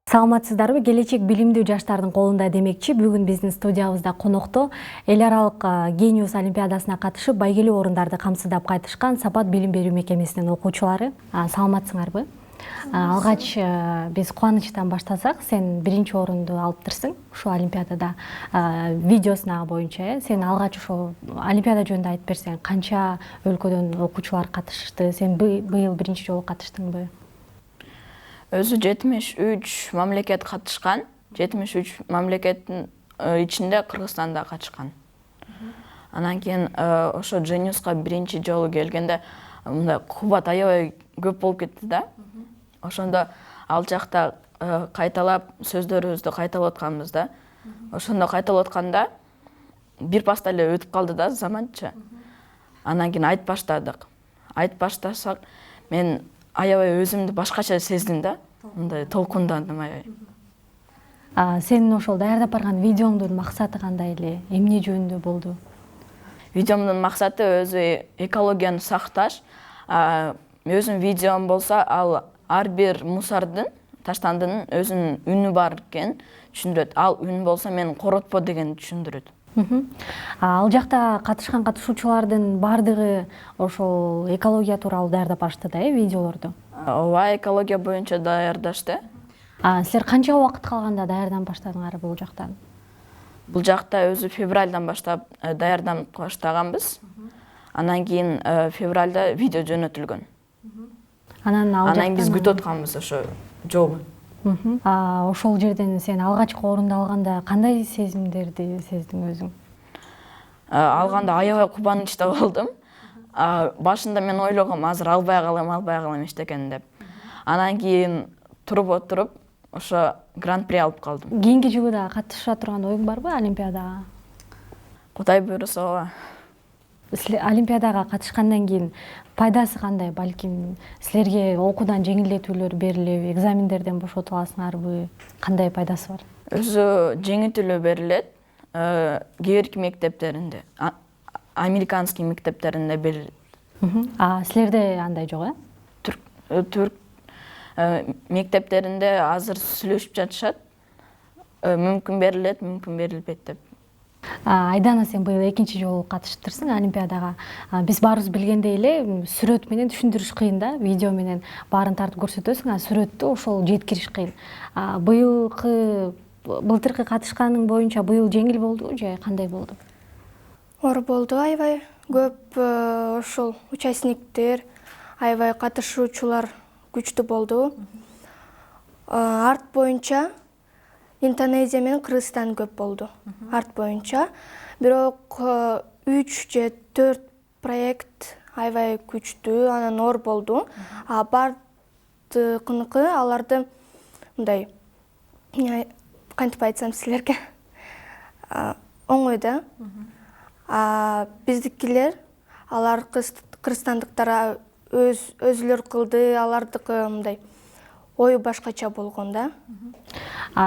Саламатсыздарбы? Келечек билимдүү жаштардын колунда демекчи. Бүгүн биздин студиябызда конокто эл аралык Genius олимпиадасына катышып байгелүү орундарды камсыздап кайтышкан Сапат билим берүү мекемесинин окуучулары. Саламатсыңарбы? Алгач биз кубанычтан баштасак, сен биринчи орунду алыптырсың ушул олимпиадада. Видеосуна боюнча, сен алгач ошол олимпиада жөнүндө айтып берсең, канча өлкөдөн окуучулар катышты? Сен быйыл биринчи жолу катыштыңбы? Өзү 73 мамлекет катышкан. 73 мамлекеттин ичинде Кыргызстан да катышкан. Анан кийин ошо Genius'ка биринчи жолу келгенде мындай кубат аябай көп болуп кетти да. Ошондо ал жакта кайталап сөздөрүбүздү кайталап атканбыз да. Ошондо кайталап атканда бир паста эле өтүп калды да заманча. Анан кийин айтып баштадык. Айтып баштасак мен аябай өзүмдү башкача сездим да. Мындай толкундандым аябай. Сенин ошол даярдап барган видеоңдун максаты кандай эле? Эмне жөнүндө болду? Видеомдун максаты өзү экологияны сакташ. Өзүм видеом болсо, ал ар бир мусордун, таштандынын өзүнүн үнү бар экенин түшүндүрөт. Ал үн болсо мени коротпо дегенди түшүндүрөт. Ал жакта катышкан катышуучулардын бардыгы ошол экология тууралуу даярдап барышты да, видеолорду? Ооба, экология боюнча даярдашты. Силер канча убакыт калганда даярданып баштадыңар бул жактан? Бул жакта өзү февралдан баштап даярданып баштаганбыз. Анан кийин февралда видео жөнөтүлгөн. Анан биз күтүп атканбыз ошо жолу. Ошол жерден сен алгачкы орунду алганда кандай сезимдерди сездиң өзүң? Алганда аябай кубанычта болдум. Башында мен ойлогом, азыр албай калам эчтекени деп. Анан кийин туруп ошо гран-при алып калдым. Кийинки жылы да катыша турган оюң барбы олимпиадага? Кудай буйруса, ооба. Силер олимпиадага катышкандан кийин пайдасы кандай? Балким силерге окуудан жеңилдетүүлөр берилеби, экзамендерден бошотуп аласыңарбы? Кандай пайдасы бар? Өзү жеңилтүүлөр берилет. Кээ бир мектептеринде, американский мектептеринде берилет. Силерде андай жок, Түрк мектептеринде азыр сүйлөшүп жатышат. Мүмкүн берилет, мүмкүн берилбейт деп. Айдана, сен быйыл экинчи жолу катышыптырсың олимпиадага. Биз баарыбыз билгендей эле сүрөт менен түшүндүрүш кыйын да, видео менен баарын тартып көрсөтөсүң, сүрөттү ошол жеткириш кыйын. Былтыркы катышканың боюнча быйыл жеңил болдубу же кандай болду? Оор болду, аябай көп ошол участниктер, аябай катышуучулар күчтүү болду. Арт боюнча Индонезия менен Кыргызстан көп болду. Арт боюнча. Бирок 3 же 4 проект аябай күчтүү, анан оор болду. Бардыкыныкы аларды мындай кантип айтсам силерге оңой да. Биздикилер, алар кыргызстандыктар өзүлөр кылды, алардыкы мындай ою башкача болгон да.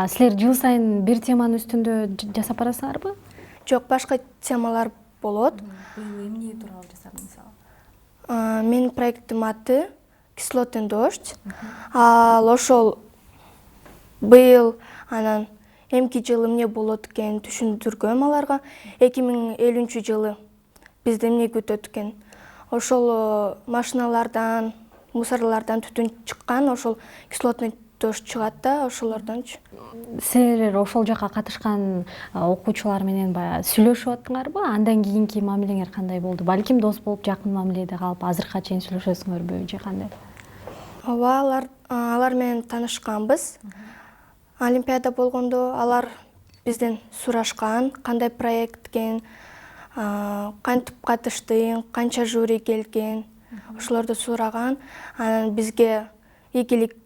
Силер жыл сайын бир теманын үстүндө жасап барасыңарбы? Жок, башка темалар болот. Быйыл эмне тууралуу жасадың мисалы? Менин проекттин аты «Кислотный дождь». Ал ошол быйыл анан эмки жылы эмне болот экенин түшүндүргөм аларга. 2050 жылы бизди эмне күтөт экен? Ошол машиналардан, мусорлардан түтүн чыккан, ошол кислотный дождь чыгат да, ошолордончу. Силер ошол жака катышкан окуучулар менен баягы сүйлөшүп аттыңарбы? Андан кийинки мамилеңер кандай болду? Балким дос болуп жакын мамиледе калып, азыркыга чейин сүйлөшөсүңөрбү же кандай? Ооба, алар менен таанышканбыз. Олимпиада болгондо алар бизден сурашкан, кандай проект экен, кантип катыштың, канча жюри келген, ошолорду сураган. Анан бизге ийгилик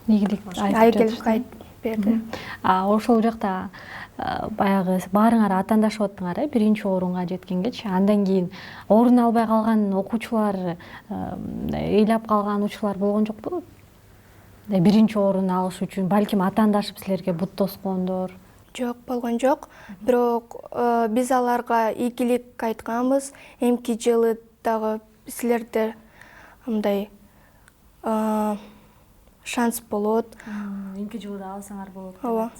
айтып берди. Ошол жакта баягы баарыңар атаандашып аттыңар, биринчи орунга жеткенгечи. Андан кийин орун албай калган окуучулар, ыйлап калган учурлар болгон жокпу? Биринчи орун алыш үчүн балким атаандашып силерге бут тоскондор. Жок, болгон жок. Бирок биз аларга ийгилик айтканбыз. Эмки жылы дагы силерде мындай шанс болот. Эмки жылы да алсаңар болот. Ооба.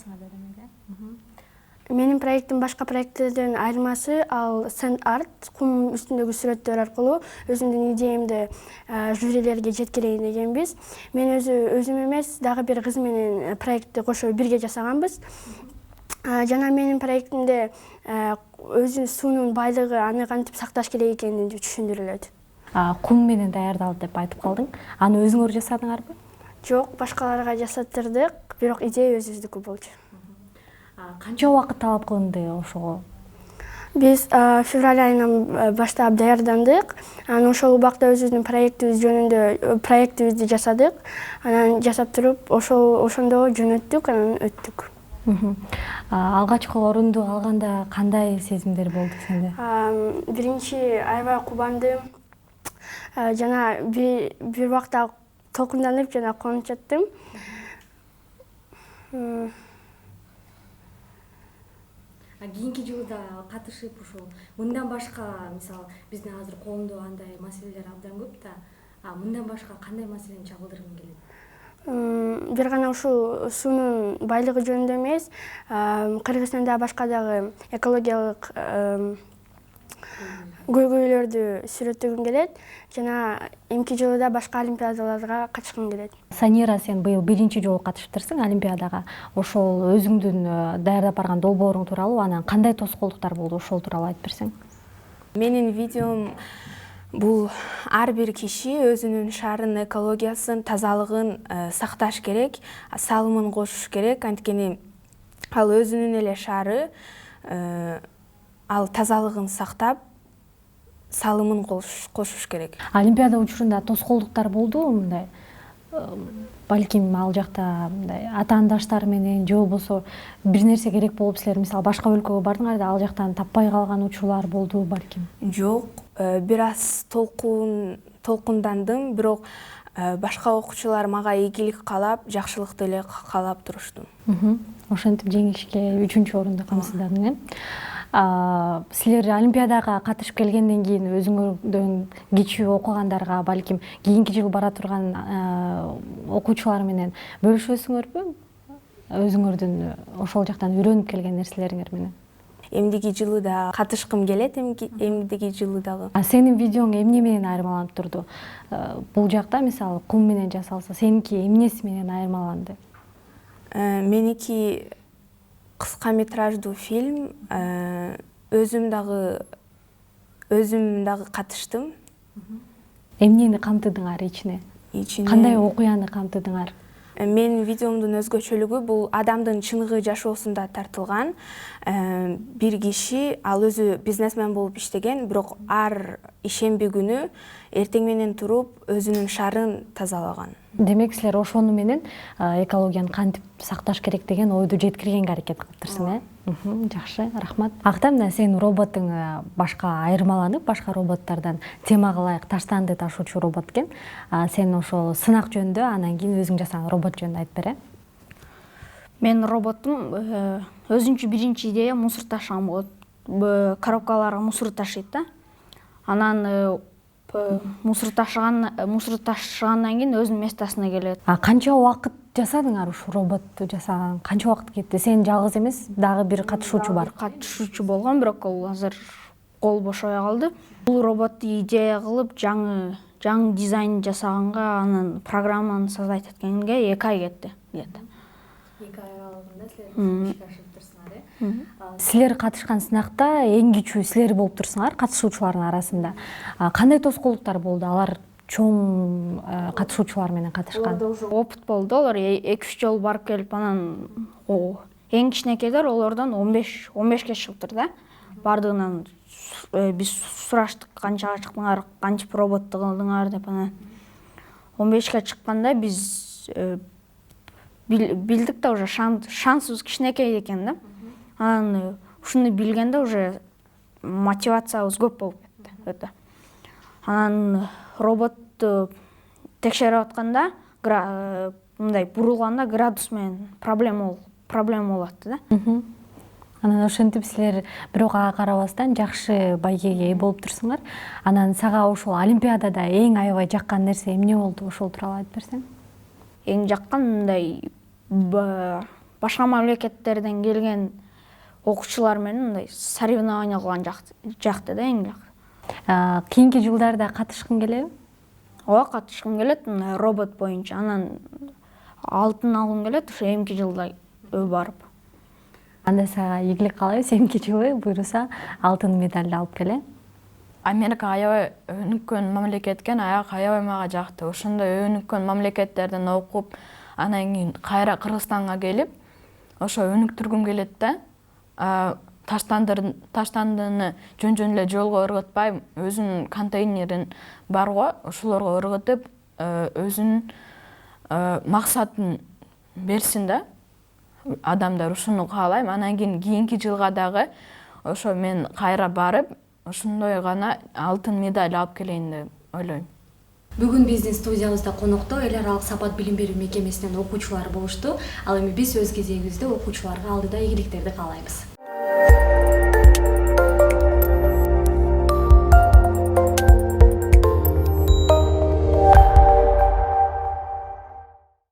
Менин проектим башка проекттерден айырмасы ал сенд-арт, кум үстүндөгү сүрөттөр аркылуу өзүмдүн идеямды жюрилерге жеткирейин дегенбиз. Мен өзүм эмес, дагы бир кыз менен проектти кошо бирге жасаганбыз. Жана менин проектимде өзү суунун байлыгы аны кантип сакташ керек экенин түшүндүрүлөт. Кум менен даярдалды деп айтып калдың. Аны өзүңөр жасадыңарбы? Жок, башкаларга жасаттырдык, бирок идея өзүбүздүкү болчу. Канча убакыт талап кылынды ошого? Биз февраль айынан баштап даярдандык. Анан ошол убакта өзүбүздүн проектибиз жөнүндө проектибизди жасадык. Анан жасап туруп ошондо жөнөттүк, анан өттүк. Алгачкы орунду алганда кандай сезимдер болду сенде? Биринчи аябай кубандым. Жана бир убакта толкунданып жана кубанып жаттым. Кийинки жылы да катышып ушул мындан башка, мисалы, биздин азыр коомдо андай маселелер абдан көп да. Мындан башка кандай маселени чагылдыргың келет? Бир гана ушул суунун байлыгы жөнүндө эмес, Кыргызстанда башка дагы экологиялык көйгөйлөрдү сүрөттөгүм келет. Жана эмки жылы да башка олимпиадаларга катышкым келет. Санира, сен быйыл биринчи жолу катышыптырсың олимпиадага. Ошол өзүңдүн даярдап барган долбооруң тууралуу, анан кандай тоскоолдуктар болду, ошол тууралуу айтып берсең? Менин видеом бул ар бир киши өзүнүн шаарынын экологиясын, тазалыгын сакташ керек, салымын кошуш керек. Анткени ал өзүнүн эле шаары, ал тазалыгын сактап, салымын кошуш керек. Олимпиада учурунда тоскоолдуктар болду мындай? Балким ал жакта мындай атаандаштар менен же болбосо бир нерсе керек болуп силер мисалы башка өлкөгө бардыңар да ал жактан таппай калган учурлар болду балким? Жок, бир аз толкундандым, бирок башка окуучулар мага ийгилик каалап, жакшылыкты эле каалап турушту. Ошентип жеңишке 3-чү орунду камсыздадың, Силер олимпиадага катышып келгенден кийин өзүңөрдөн кичүү окугандарга, балким кийинки жылы бара турган окуучулар менен бөлүшөсүңөрбү? Өзүңөрдүн ошол жактан үйрөнүп келген нерселериңер менен. Эмдиги жылы да катышкым келет, эмдиги жылы дагы. Сенин видеоң эмне менен айырмаланып турду? Бул жакта мисалы кум менен жасалса, сеники эмнеси менен айырмаланды? Меники кыска метраждуу фильм, өзүм дагы катыштым. Эмнени камтыдыңар ичине? Кандай окуяны камтыдыңар? Менин видеомдун өзгөчөлүгү бул адамдын чыныгы жашоосунда тартылган. Бир киши, ал өзү бизнесмен болуп иштеген, бирок ар ишемби күнү эртең менен туруп өзүнүн шаарын тазалаган. Демек силер ошону менен экологияны кантип сакташ керек деген ойду жеткиргенге аракет кылыптырсың, Жакшы, рахмат. Актам, сенин роботуң башка айырмаланып, башка роботтордон темага ылайык таштанды ташуучу робот экен. Сен ошол сынак жөнүндө, анан кийин өзүң жасаган робот жөнүндө айтып бер. Менин роботум өзүнчө биринчи идея мусор ташыган болот. Коробкаларга мусор ташыйт да. Анан мусор ташыгандан кийин өзүнүн местосуна келет. Канча убакыт жасадыңар ушул роботту жасаган? Канча убакыт кетти? Сен жалгыз эмес, дагы бир катышуучу бар. Катышуучу болгон, бирок ал азыр кол бошобой калды. Бул роботту идея кылып, жаңы дизайн жасаганга, анан программаны создать эткенге 2 ай кетти. 2 ай аралыгында силер ишке ашырыптырсыңар, Силер катышкан сынакта эң кичүү силер болуп турсуңар катышуучулардын арасында. Кандай тоскоолдуктар болду? Алар чоң катышуучулар менен катышкан. Оларда уже опыт болду. Олар 2-3 жолу барып келип, анан эң кичинекейлер олордон 15-ке чыгыптыр да. Бардыгынан биз сураштык, канчага чыктыңар, кантип роботту кылдыңар деп, анан 15-ке чыкканда биз билдик да, уже шансыбыз кичинекей экен да. Анан ушуну билгенде уже мотивациябыз көп болуп кетти. Анан роботту текшерип атканда, мындай бурулганда градус менен проблема болот да. Анан ошентип силер бирок ага карабастан жакшы байгеге ээ болуп турсуңар. Анан сага ошол олимпиадада эң аябай жаккан нерсе эмне болду? Ошол тууралуу айтып берсең. эң жаккан мындай башка мамлекеттерден келген окуучулар менен мындай соревнование кылган жакты да эң жакты. Кийинки жылдарда катышкың келеби? Ооба, катышкым келет мындай робот боюнча. Анан алтын алгым келет ошо эмки жылда барып. Анда сага ийгилик каалайбыз, эмки жылы буюрса алтын медалды алып келе. Америка аябай өнүккөн мамлекет экен, аябай мага жакты. Ошондой өнүккөн мамлекеттерден окуп, анан кийин кайра Кыргызстанга келип, ошо өнүктүргүм келет да. Таштандыны жөн эле жолго ыргытпай, өзүнүн контейнерин бар го, ошолорго ыргытып, өзүнүн максатын берсин да. Адамдар ушуну каалайм. Анан кийинки жылга дагы ошо мен кайра барып, ошондой гана алтын медаль алып келейин деп ойлойм. Бүгүн биздин студиябызда конокто эл аралык сапат билим берүү мекемесинен окуучулар болушту. Ал эми биз өз кезегибизде окуучуларга алдыда ийгиликтерди каалайбыз.